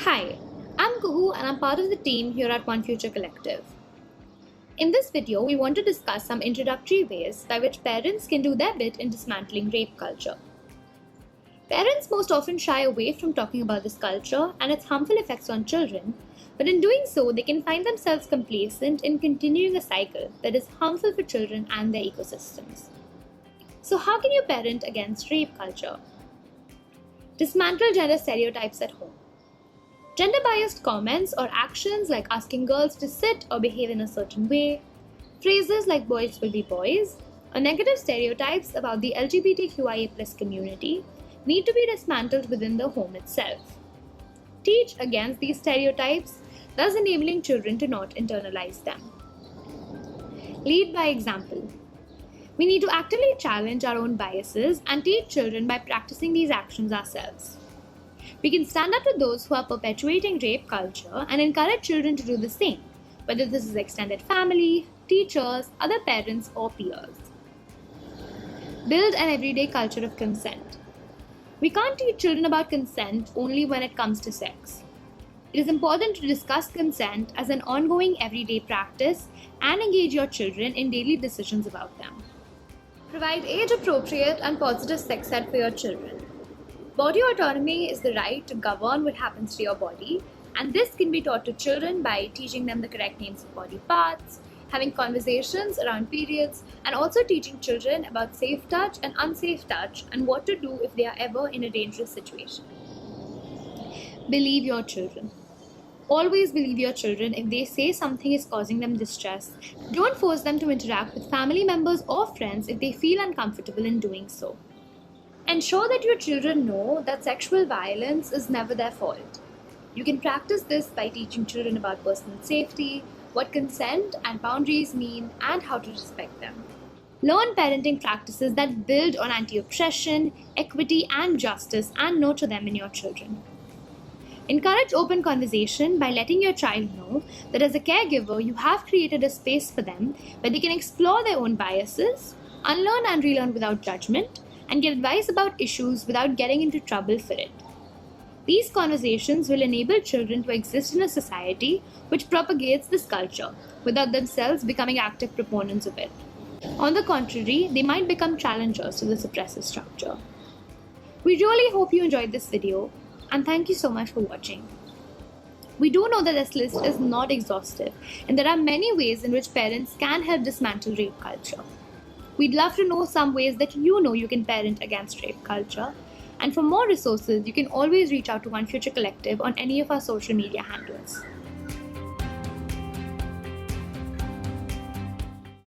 Hi, I'm Kuhu and I'm part of the team here at One Future Collective. In this video, we want to discuss some introductory ways by which parents can do their bit in dismantling rape culture. Parents most often shy away from talking about this culture and its harmful effects on children, but in doing so, they can find themselves complacent in continuing a cycle that is harmful for children and their ecosystems. So, how can you parent against rape culture? Dismantle gender stereotypes at home. Gender-biased comments or actions like asking girls to sit or behave in a certain way, phrases like boys will be boys, or negative stereotypes about the LGBTQIA+ community need to be dismantled within the home itself. Teach against these stereotypes, thus enabling children to not internalize them. Lead by example. We need to actively challenge our own biases and teach children by practicing these actions ourselves. We can stand up to those who are perpetuating rape culture and encourage children to do the same, whether this is extended family, teachers, other parents, or peers. Build an everyday culture of consent. We can't teach children about consent only when it comes to sex. It is important to discuss consent as an ongoing everyday practice and engage your children in daily decisions about them. Provide age-appropriate and positive sex ed for your children. Body autonomy is the right to govern what happens to your body, and this can be taught to children by teaching them the correct names of body parts, having conversations around periods, and also teaching children about safe touch and unsafe touch and what to do if they are ever in a dangerous situation. Believe your children. Always believe your children if they say something is causing them distress. Don't force them to interact with family members or friends if they feel uncomfortable in doing so. Ensure that your children know that sexual violence is never their fault. You can practice this by teaching children about personal safety, what consent and boundaries mean, and how to respect them. Learn parenting practices that build on anti-oppression, equity, and justice and nurture them in your children. Encourage open conversation by letting your child know that as a caregiver, you have created a space for them where they can explore their own biases, unlearn and relearn without judgment, and get advice about issues without getting into trouble for it. These conversations will enable children to exist in a society which propagates this culture without themselves becoming active proponents of it. On the contrary, they might become challengers to this oppressive structure. We really hope you enjoyed this video, and thank you so much for watching. We do know that this list is not exhaustive, and there are many ways in which parents can help dismantle rape culture. We'd love to know some ways that you know you can parent against rape culture. And for more resources, you can always reach out to One Future Collective on any of our social media handles.